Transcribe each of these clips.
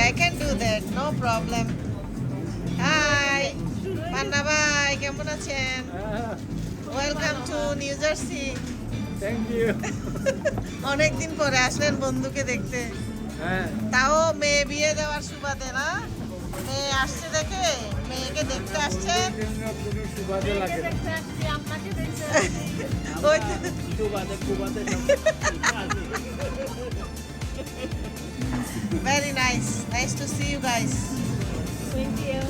I can do that. No problem. Hi. পান্না ভাই কেমন আছেন? Welcome to New Jersey. Thank you. অনেক দিন পরে আসলেন বন্ধুকে দেখতে। হ্যাঁ, তাও মেয়ে বিয়ে দেওয়ার সুবাদে না? মেয়ে আসছে দেখে মেয়েকে দেখতে আসছেন। কোনো সুবাদে লাগে না। ওই তো। Very nice. Nice to see you guys. Thank you.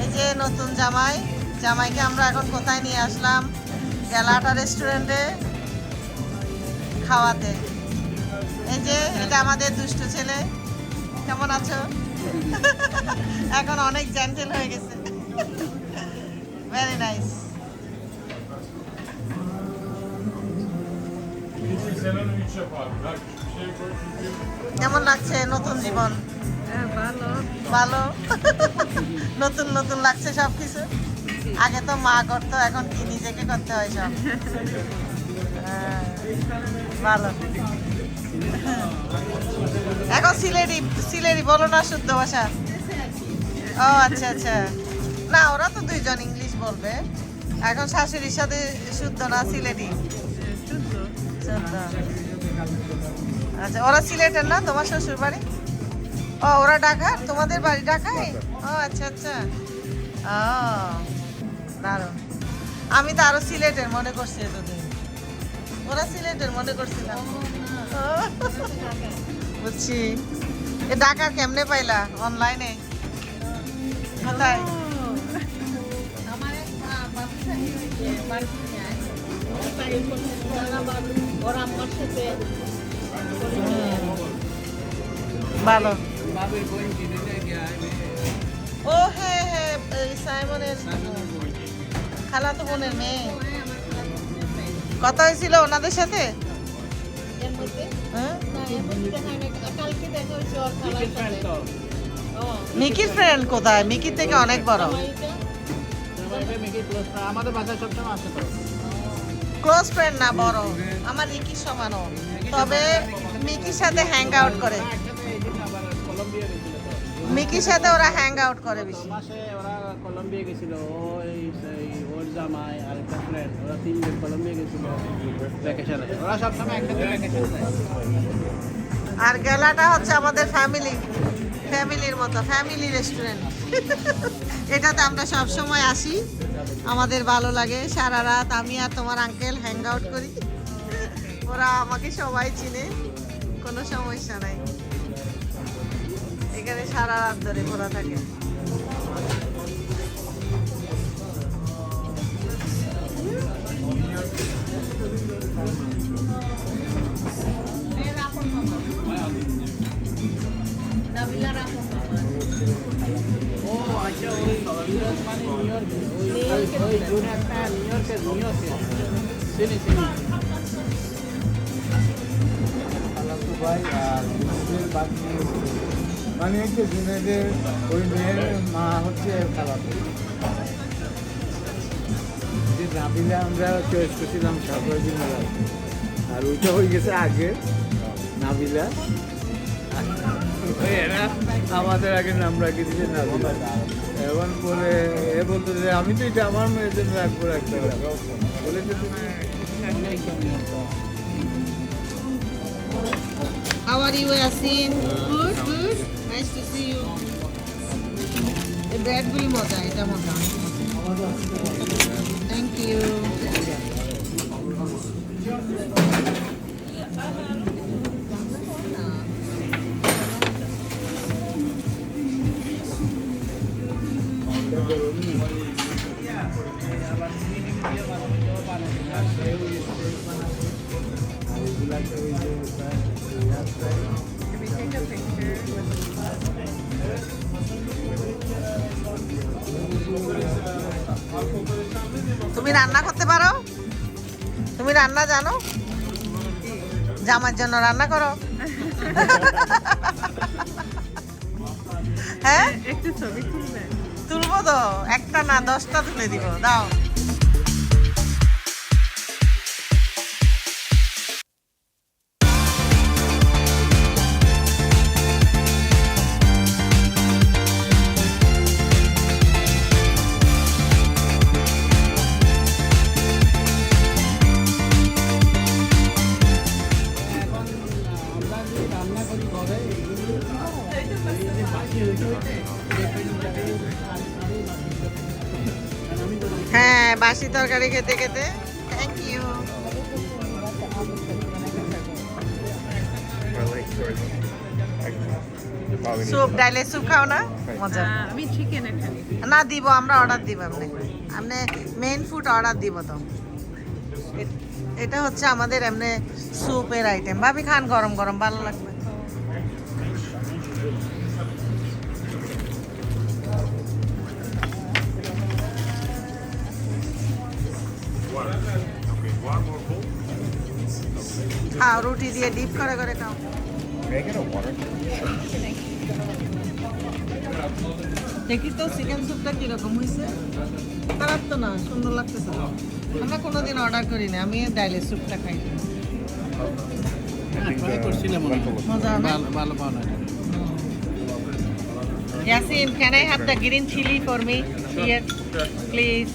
এই যে নতুন জামাইকে আমরা এখন কোথায় নিয়ে আসলাম? গ্যালাটা রেস্টুরেন্টে খাওয়াতে। এই যে এটা আমাদের দুষ্টু ছেলে। কেমন আছো? এখন অনেক জেন্টেল হয়ে গেছে। Very nice. কেমন লাগছে নতুন জীবন? ভালো। ভালো। নতুন নতুন লাগছে সবকিছু। আগে তো মা করতো, এখন কি নিজেকে করতে হয় সব। হ্যাঁ, ভালো। এখন সিলেটি বলো না শুদ্ধ ভাষা? ও আচ্ছা আচ্ছা। না ওরা তো দুইজন ইংলিশ বলবে। এখন শাশুড়ির সাথে শুদ্ধ না সিলেটি? শুদ্ধ। আচ্ছা ওরা সিলেটের না তোমার শ্বশুর বাড়ি? ও ওরা ঢাকার, তোমাদের বাড়ি ঢাকায়? ও আচ্ছা আচ্ছা। ও দারুণ। আমি তো আরো সিলেটের মনে করছি এতদিন। ওরা সিলেটের মনে করছিলাম। বুঝছি। এ ঢাকার কেমনে পাইলা? অনলাইনে? কোথায়? আমার এক বাচ্চা হয়েছে বাড়িতে যায় তাই ওর আমার সাথে ভালো। বাবির বোন কিনে গিয়া ও হ্যাঁ হ্যাঁ এই সাইমনের খালাতো বোনের মেয়ে। কথা হয়েছিল ওনাদের সাথে? এর মধ্যে হ্যাঁ? না এর মধ্যে দেখা হয় না। কালকে দেখা হয়েছে ওর খালার সাথে। ও মিকির ফ্রেন্ড কোথায়? মিকির থেকে অনেক বড়। আমাদের বাসায় সবসময় আসে তো। ক্লোজ ফ্রেন্ড না, বড়। আমার রিকির সমানও, তবে মিকির সাথে হ্যাং আউট করে। একসাথে এই দিন আবার কলম্বিয়া গেছিল তো। মিকির সাথে ওরা হ্যাং আউট করে বেশি। মাসে ওরা কলম্বিয়া গেছিল, ওর জামাই আর একটা ফ্রেন্ড, ওরা তিনজন কলম্বিয়া গেছিল ভ্যাকেশনে। ওরা সবসময় একসাথে ভ্যাকেশন যায়। আর গেলাটা হচ্ছে আমাদের ফ্যামিলির মতো, ফ্যামিলি রেস্টুরেন্ট। এটাতে আমরা সব সময় আসি, আমাদের ভালো লাগে। সারা রাত আমি আর তোমার আঙ্কেল হ্যাং আউট করি। ওরা আমাকে সবাই চিনে, কোনো সমস্যা নাই। এখানে সারা রাত ধরে ঘোরা থাকে। নাবিলার আপন মামা। ও আচ্ছা, ওই ইউএস মানে নিউ ইয়র্কে, ওই জুন একটা নিউ ইয়র্কে চিনি। খালাতো ভাই আর জুনেদের বাকি মানে হচ্ছে জুনেদের ওই মেয়ের মা হচ্ছে খালাতো। যে নাবিলা আমরা চয়েস করছিলাম সরকারি মেলা, আর ওইটা হয়ে গেছে আগে নাবিলা। এরা আমাদের আগে নাম রাখি দিয়েছে নাবিলা। এখন পরে এ বলতো যে আমি তো এটা আমার মেয়েদের রাখবো বলে যে তুমি How are you, Yasin? Good, good. Nice to see you. এই ব্রেডগুলি মজা, এটা মজা। Thank you. তুমি রান্না করতে পারো? তুমি রান্না জানো? জামার জন্য রান্না করো? হ্যাঁ একটু ছবি তুলবে? তুলবো তো, একটা না 10টা তুলে দিব, দাও। হ্যাঁ, বাসি তরকারি খেতে খেতে। Thank you. স্যুপ, ডালের স্যুপ খাও না? মজা। আমি চিকেন খাই। না দিব, আমরা অর্ডার দিব। আপনি মেইন ফুড অর্ডার দিব তো। এটা হচ্ছে আমাদের এমনি স্যুপের আইটেম। ভাবি খান, গরম গরম ভালো লাগবে। খাও, রুটি দিয়ে ডিপ করে করে খাও। দেখি তো চিকেন স্যুপটা কিরকম হয়েছে। খারাপ তো না, সুন্দর লাগতেছে। আমরা কোনোদিন অর্ডার করি না, আমি ডাইলের স্যুপটা খাই। ট্রাই করছিলাম মনে হয়। মজা না? ভালো পাওয়া না। Yasin, can I have the green chili for me here, please?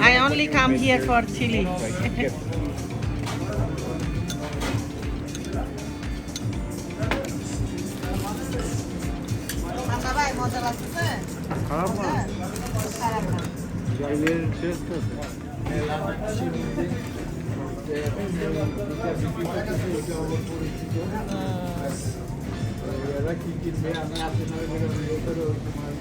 I only come here for chili. মজা লাগছে? খারাপ না খারাপ না। চাইলের টেস্ট আছে এরা কি কিনবে আমি আসে না তোমার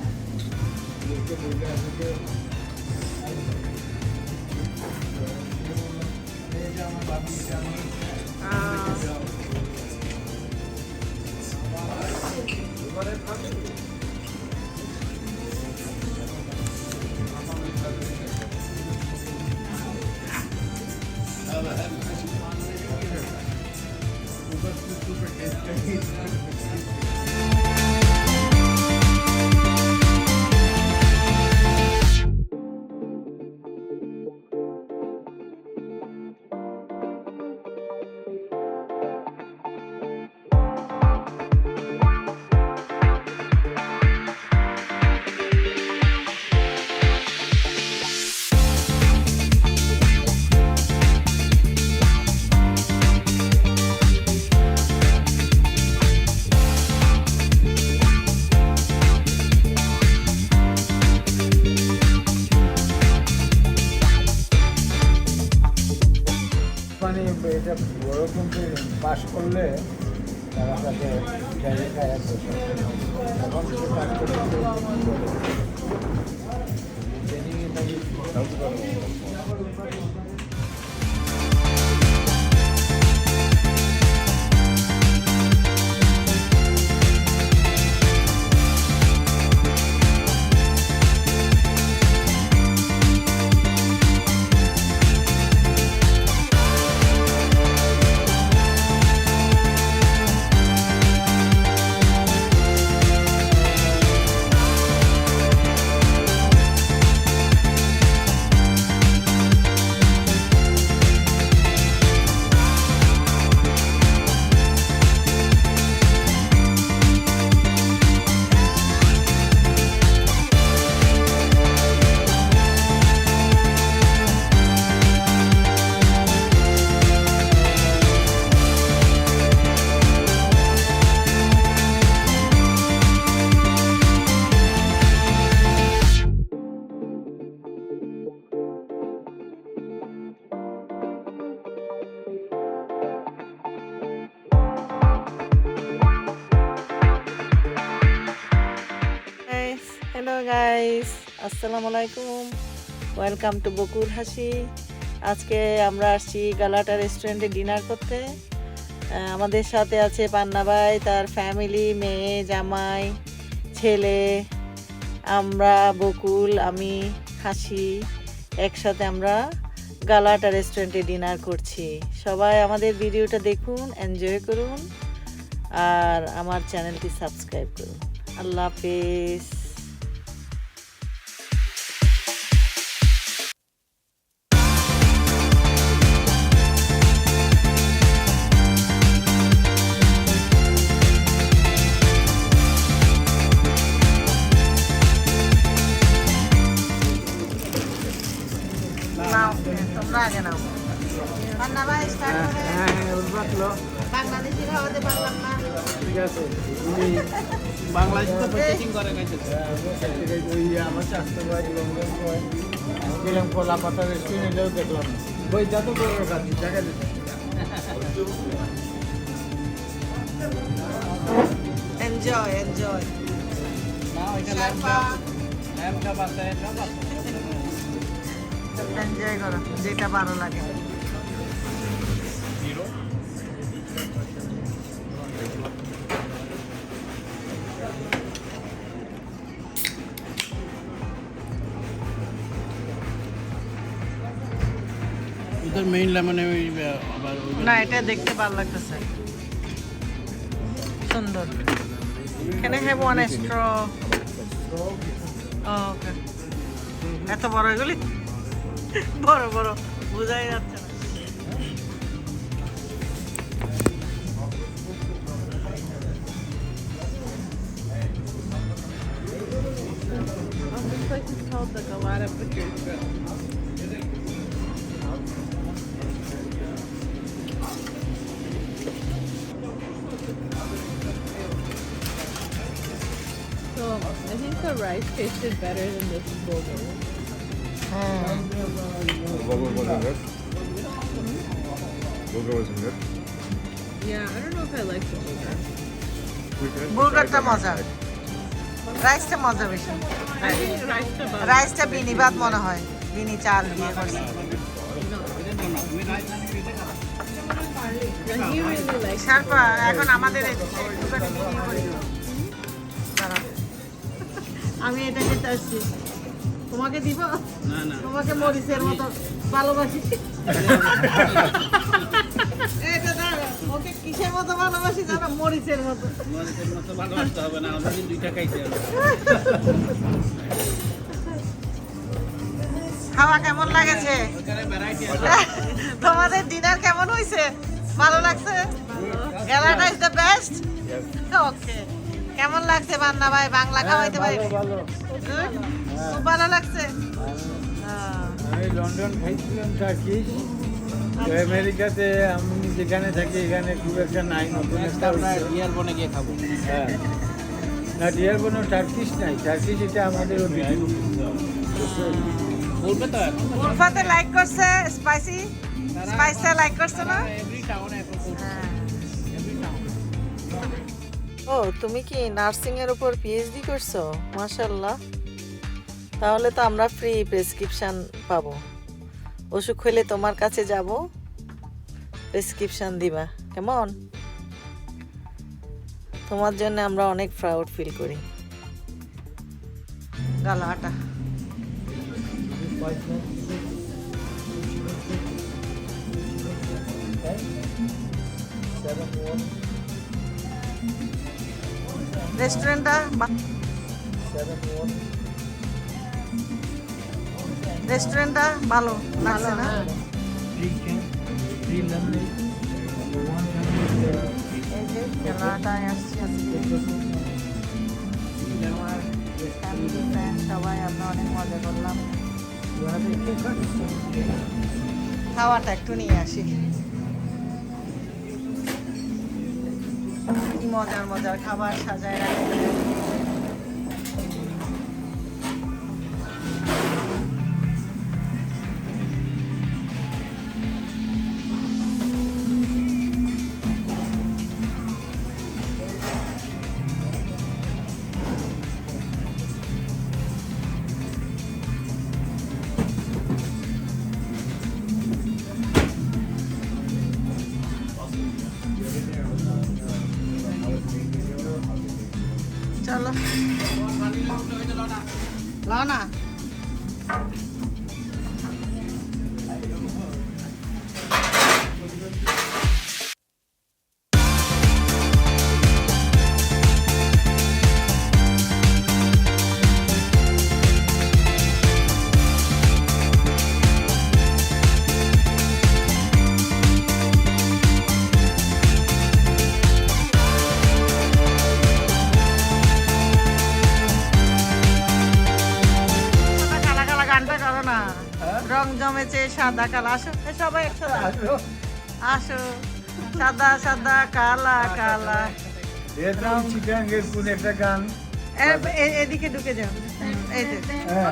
মানে এটা বড় কিন্তু পাস করলে তারা তাকে গাড়ি খায় এখন সে পাস করে হ্যালো গাইস, আসসালামু আলাইকুম। ওয়েলকাম টু বকুল হাসি। আজকে আমরা আসছি গালাটা রেস্টুরেন্টে ডিনার করতে। আমাদের সাথে আছে পান্না ভাই, তার ফ্যামিলি, মেয়ে, জামাই, ছেলে, আমরা, বকুল, আমি, হাসি, একসাথে আমরা গালাটা রেস্টুরেন্টে ডিনার করছি। সবাই আমাদের ভিডিওটা দেখুন, এনজয় করুন, আর আমার চ্যানেলটি সাবস্ক্রাইব করুন। আল্লাহ হাফেজ। নাও, তোমরা আগে নাও। পান্না ভাই স্টার্ট করে। হ্যাঁ, বাংলাদেশি খাওয়াতে পারলাম না। ঠিক আছে উনি বাংলাদেশে তো প্রসেসিং করে খাইতেছে। ওই আমার স্বাস্থ্য ভাই লন্ডন হয় গেলাম কলা পাতা রেস্টুরেন্টেও দেখলাম ওই যত বড় কাছে জায়গা দিতে এনজয় এনজয়। না ওইটা ল্যাম্প চপ আছে, চপ আছে। এনজয় করো যেটা ভালো লাগে। ওদের মেইন লেমনে ওই আবার না এটা দেখতে ভালো লাগতেছে, সুন্দর। Can I have one straw? Oh, okay. এত বড় এগুলি বড় বড় বোঝাই যাচ্ছে না। This place is called the Galata Butcher's Grill. So I think the rice tasted better than this bulgur. Bulgur wasn't good. Bulgur wasn't good. Yeah, I don't know if I like the bulgur. বুলগারটা মজা, রাইসটা মজা বেশি। I think rice to bulgur. রাইসটা বিনি ভাত মনে হয়, বিনি চাল দিয়ে করছে। And he really likes শারপা এখন আমাদের একটুখানি বিনি করি। দাঁড়াও। আমি এটা খেতে আসছি, তোমাকে দিব? না না তোমাকে মরিচের মতো ভালোবাসি। এটা দাঁড়াও, ওকে কিসের মতো ভালোবাসি জানো? মরিচের মতো। মরিচের মতো ভালোবাসতে হবে না, অলরেডি দুইটা খাইতে হবে। খাওয়া কেমন লাগেছে? ওখানে ভ্যারাইটি আছে। তোমাদের ডিনার কেমন হয়েছে? ভালো লাগছে? গেলাটা ইজ দ্য বেস্ট। ওকে, কেমন লাগছে বান্না ভাই? বাংলা খাওয়াইতে পারি? ভালো Good? খুব ভালো লাগছে। আমি লন্ডন খাইছিলাম টার্কিশ তো আমেরিকাতে আমি যেখানে থাকি এখানে খুব একটা নাই নতুন একটা আমরা হয়েছে। ডিয়ারবনে গিয়ে খাবো। হ্যাঁ না ডিয়ার কোনো টার্কিশ নাই, টার্কিশ এটা আমাদের ওদিকে বলবে তো এখন। উলফাতে লাইক করছে স্পাইসি, স্পাইসটা লাইক করছে না? এভরি টাউনে এখন এভরি টাউন। ও তুমি কি নার্সিং এর উপর পিএইচডি করছো? মাশাআল্লাহ। তাহলে তো আমরা ফ্রি প্রেসক্রিপশন পাবো। অসুখ হলে তোমার কাছে যাব, প্রেসক্রিপশন দিবা, কেমন? তোমার জন্য আমরা অনেক প্রাউড ফিল করি। গালাটা রেস্টুরেন্টটা রেস্টুরেন্টটা ভালো লাগছে না? এই যে খেলাটায় আসছি আজকে, আমার ফ্যামিলি ফ্রেন্ড সবাই আমরা অনেক মজা করলাম। খাওয়াটা একটু নিয়ে আসি, কি মজার মজার খাবার সাজায় রাখে। চলো লাও না। রং জমেছে সাদা কালো। আসো এ সবাই একসাথে আসো, আসো। সাদা সাদা কালা কালা। এরকম চিটাঙ্গের কোন একটা গান এদিকে ঢুকে যাও, এই যে হ্যাঁ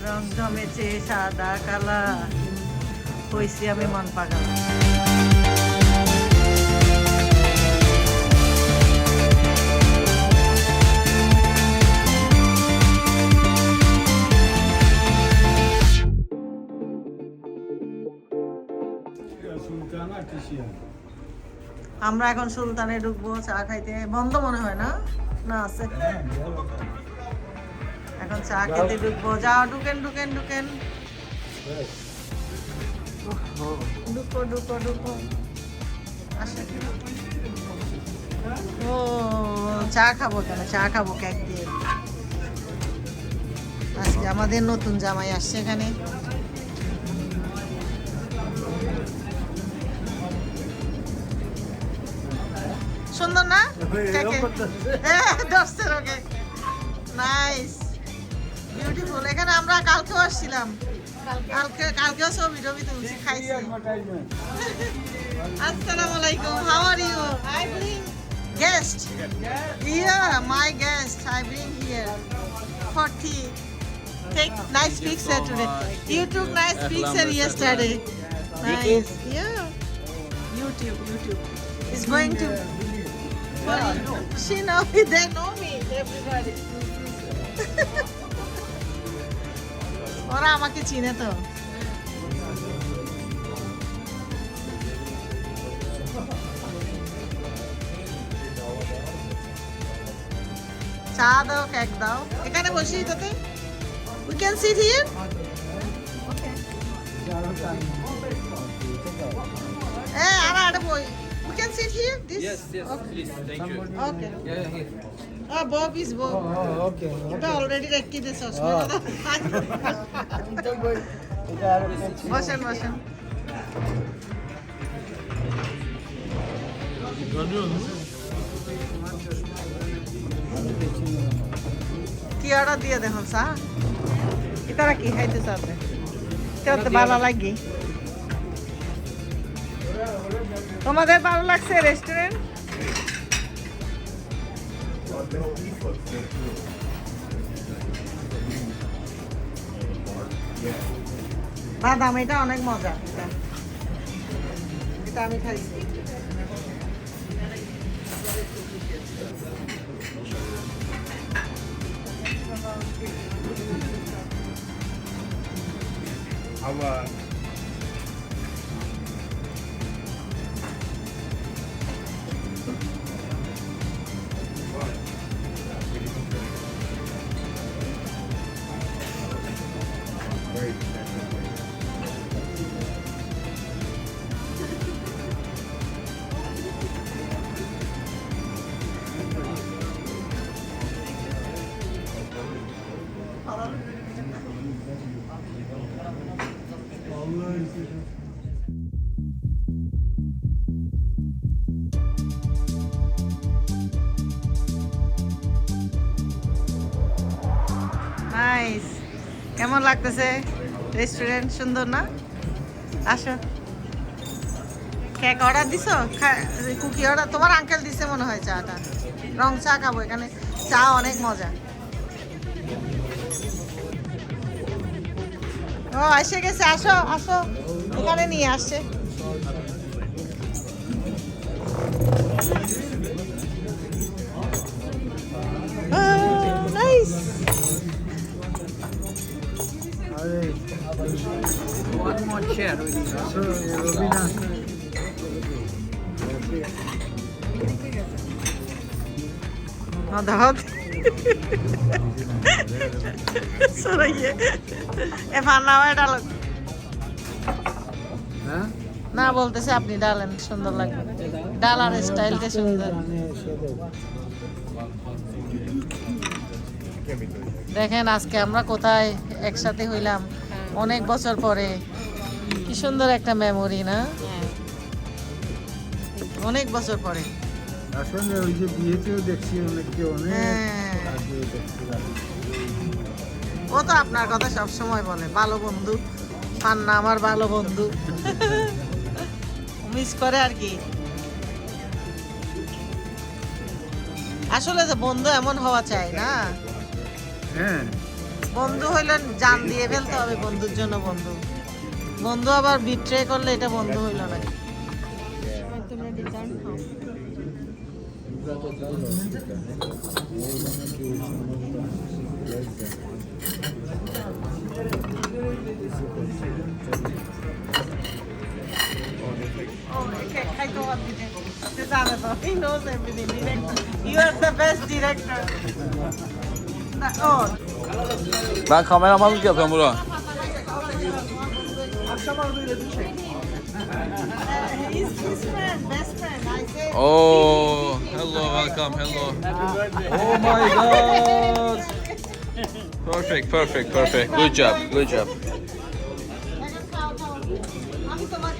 রং জমেছে সাদা কালা, হইছি আমি মন পাগল। আমরা এখন সুলতানে ঢুকবো চা খাইতে। বন্ধ মনে হয় না, না আছে। এখন চা খেতে ঢুকবো। যাও, ঢুকেন ঢুকেন ঢুকেন, ঢুকো ঢুকো ঢুকো। আসো। ও চা খাবো কেন, চা খাবো কেক দিয়ে। আজকে আমাদের নতুন জামাই আসছে এখানে। সুন্দর না দশটার ওকে, নাইস বিউটিফুল। এখানে আমরা কালকেও আসছিলাম, কালকেও ছবি টবি তুলছি, খাইছি। আসসালামু আলাইকুম, how are you? I bring guest. Yeah, my guest I bring here for tea. Take nice picture today. You took nice picture yesterday. Nice. Yeah. YouTube. Is going to. She know me. They know me. Everybody. ওরা আমাকে চিনে তো। চা দাও, cake দাও, এখানে বসি তোতে। We can sit here. Okay. আরে বই। We can sit here. This. Yes, Okay. please, thank you. Okay. Yeah, here. Bob is Bob. ওকে এটা অলরেডি রেখে দিয়েছ। বসেন বসেন। কি অর্ডার দিয়ে দেখুন চা, এটারা কি খাইতে চাবে? তো ভালো লাগে। তোমাদের ভালো লাগছে রেস্টুরেন্ট? বাদাম, এটা অনেক মজা। এটা আমি খাইছি। আবার নাইস। কেমন লাগতেছে রেস্টুরেন্ট? সুন্দর না? আসো। কেক অর্ডার দিছো? কুকি অর্ডার তোমার আঙ্কেল দিছে মনে হয় চাটা। রং চা খাবো এখানে, চা অনেক মজা। ও এসে গেছে, আসো আসো, এখানে নিয়ে আসছে। নাইস। আরে One more chair. রবিনা দাওয়াত সরাইয়ে এ ফান্নাও এটা লোক হ্যাঁ না বলতেছে আপনি ডালেন, সুন্দর লাগবে। ডালার স্টাইলটা সুন্দর। দেখেন আজকে আমরা কোথায় একসাথে হইলাম অনেক বছর পরে। কি সুন্দর একটা মেমোরি না, অনেক বছর পরে। আসলে ওই যে বিয়েতেও দেখছি অনেককে অনেক হ্যাঁ। আগে দেখছিলাম। ও তো আপনার কথা সব সময় বলে, ভালো বন্ধু। পান্না আমার ভালো বন্ধু। মিস করে আর কি। আসলে যে বন্ধু এমন হওয়া চাই না, হ্যাঁ বন্ধু হইলে জান দিয়ে ফেলতে হবে বন্ধুর জন্য। বন্ধু বন্ধু আবার বিট্রে করলে এটা বন্ধু হইল না। তোমরা ডিজার্ট খাও। He knows everything. Director. You are the best director. Oh, Ben kameramanlık yapıyorum bro. he's his friend, best friend. I say. Oh, hello, welcome, hello. Oh my god. Perfect, perfect, perfect. Good job, good job. আমি তোমার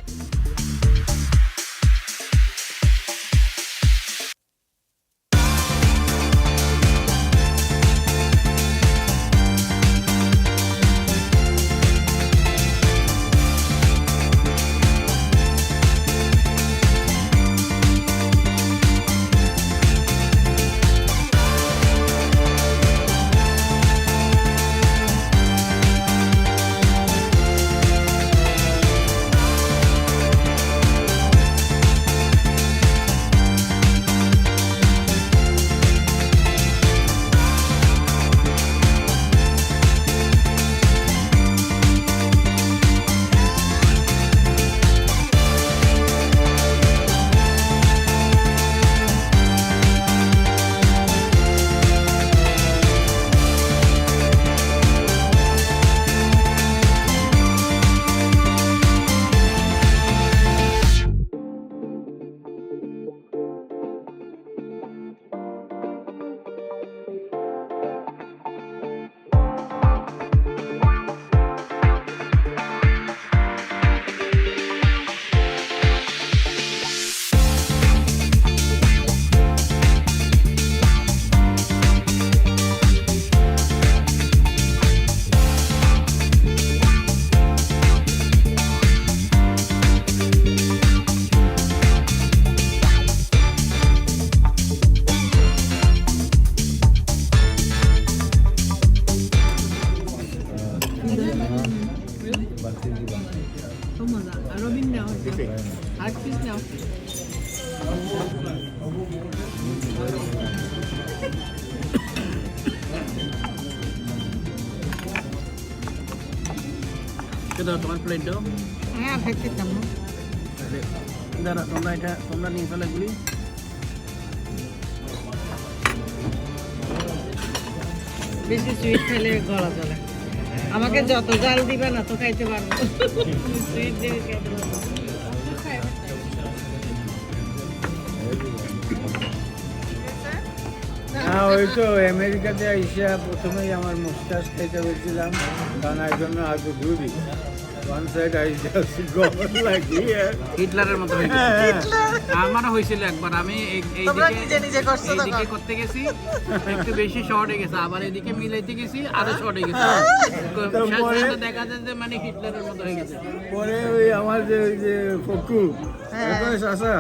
মজা। আর রবিন নাও, আর piece নাও। সেটা তোমার plate দাও। হ্যাঁ খাইতেতাম না। দাঁড়া, তোমরা নিয়ে ফেলে গুলি। বেশি সুইট খেলে গলা চলে। আমাকে যত জাল দিবে না তো খাইতে পারবো। সুইট জিনিস খাইতে পারবো। হ্যাঁ ওই তো আমেরিকাতে আইসা প্রথমেই আমার মুস্টাস খেতে বলছিলাম, কারণ এই জন্য আগে ঘুরি ওয়ান সাইড আইসা লাগিয়ে হিটলারের মতো হয়ে গেছে। আমারও হয়েছিল একবার, আমি তোমরা নিজে নিজে করছো এইদিকে তখন। করতে গেছি, একটু বেশি শর্ট হয়ে গেছে, আবার এদিকে মিলাইতে গেছি আরো শর্ট হয়ে গেছে। শেষ পর্যন্ত দেখা যায় যে মানে হিটলারের মতো হয়ে গেছে। পরে ওই আমার যে ওই যে ফকু এখন চাষা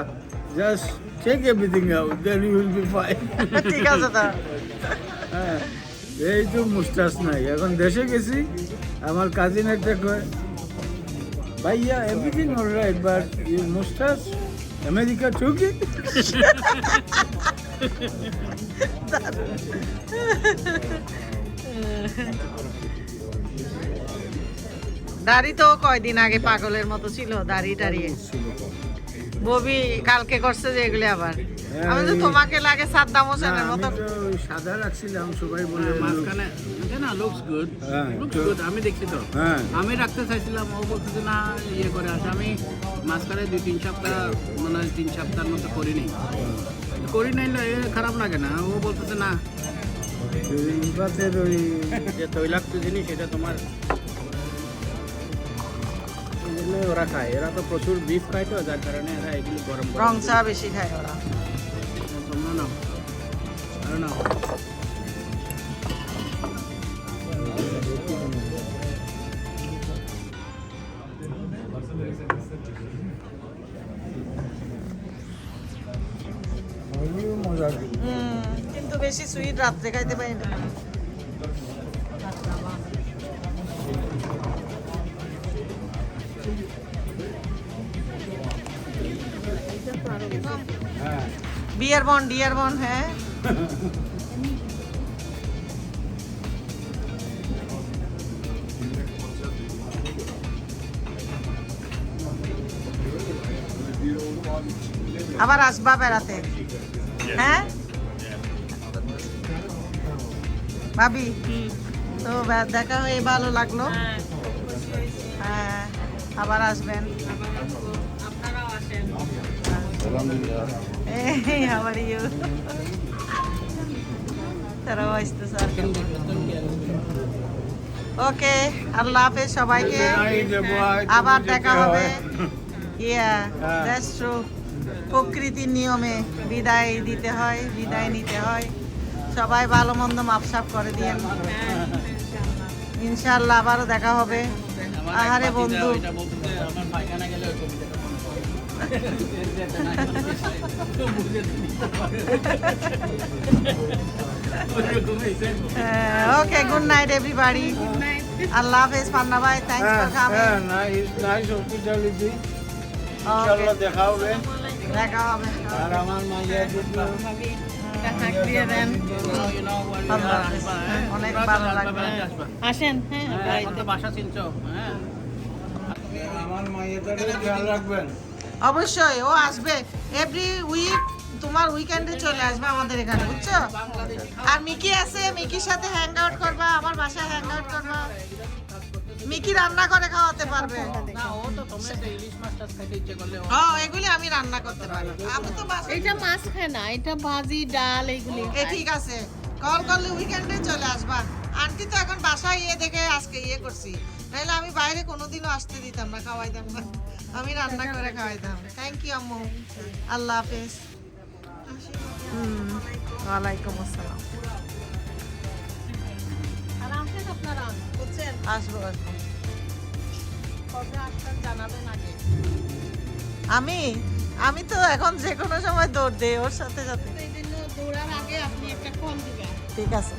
just check everything out then you will be fine. ঠিক আছে তো। হ্যাঁ এই তো মুস্টাস নাই, এখন দেশে গেছি আমার কাজিন একটা কয় ভাইয়া এভরিথিং অলরাইট বাট ইউ মুস্টাস আমেরিকা ঠুকি। দাড়ি তো কয়দিন আগে পাগলের মতো ছিল, দাড়ি টাড়িয়ে। ববি কালকে করছে যে এগুলি আবার। আমি তো তোমাকে লাগে সাদ্দাম হোসেনের আমি মতো। তো সাদা রাখছিলাম, সবাই বলে মাঝখানে না লুকস গুড, হ্যাঁ, লুকস গুড, আমি দেখছি তো। হ্যাঁ আমি রাখতে চাইছিলাম, ও বলতেছে না ইয়ে করে আসে। আমি মাঝখানে 2-3 সপ্তাহ মানে 3 সপ্তাহের মতো করি নাই না, এ খারাপ লাগে না। ও বলতেছে না ইবাতের ওই যে তৈলাক্ত জিনিস এটা তোমার এই জন্য ওরা খায়। এরা তো প্রচুর বিফ খায় তো, যার কারণে এরা এগুলো গরম রং চা বেশি খায় ওরা। তোমরা নাও, আরো নাও। সুগার। কিন্তু বেশি সুইট রাত্রে খাইতে পারি না। হ্যাঁ ডিয়ার বন হ্যাঁ। আবার আসবা বেড়াতে, হ্যাঁ ভাবি? তো দেখা হয়ে ভালো লাগলো। হ্যাঁ আবার আসবেন। আপনারাও আসেন। Hey, how are you? তারাও আসতেছে আর কি। ওকে, আল্লাহ হাফেজ সবাইকে, আবার দেখা হবে। Yeah that's true. প্রকৃতির নিয়মে বিদায় দিতে হয়, বিদায় নিতে হয়। সবাই ভালো মন্দ মাপসাপ করে দিয়েন। ইনশাআল্লাহ আবারও দেখা হবে। আহারে বন্ধু, এটা বলতে আমার পায়খানা গেলে ওই কবিতাটা মনে পড়ে। ওকে, গুড নাইট এভরিবডি। আল্লাহ হাফেজ পান্না ভাই, thanks for coming. Nice hospitality. ইনশাআল্লাহ দেখা হবে। দেখা হবে। আর আমার মাইয়া দুটো হাক দিয়ে দেন। You know what we Allah are, হাফেজ। হ্যাঁ? অনেক তোমরা ভালো তো আসবা, লাগবে। বেড়াতে আসবা। আসেন, হ্যাঁ হ্যাঁ, এখন তো বাসা চিনছো, হ্যাঁ। আমার মাইয়াটাকে খেয়াল রাখবেন। অবশ্যই ও আসবে এভরি উইক। তোমার উইকেন্ডে চলে আসবে আমাদের এখানে, বুঝছো? আর মিকি আছে, মিকির সাথে হ্যাং আউট করবা, আমার বাসায় হ্যাং আউট করবা। মিকি রান্না করে খাওয়াতে পারবে। না, ও তো তোমরা তো ইলিশ মাছ টাছ খাইতে ইচ্ছে করলে ও- হ্যাঁ, এগুলি আমি রান্না করতে পারি। আমি তো বাসায়। এটা মাছ খায় না, এটা ভাজি ডাল এগুলি এ ঠিক আছে, কল করলে উইকেন্ডে চলে আসবা। আন্টি তো এখন বাসায় দেখে আজকে করছি, নাহলে আমি বাইরে কোনোদিনও আসতে দিতাম না, খাওয়াইতাম না। আমি রান্না করে খাওয়াইতাম। থ্যাংক ইউ আম্মু। আল্লাহ হাফেজ। ওয়ালাইকুম আসসালাম। আর আসেন আপনারা, বুঝছেন? আসবো। কবে আসবেন জানাবেন আগে। আমি তো এখন যে কোনো সময় দৌড় দেই ওর সাথে সাথে। এই জন্য দৌড়ার আগে আপনি একটা কল দিবেন। ঠিক আছে।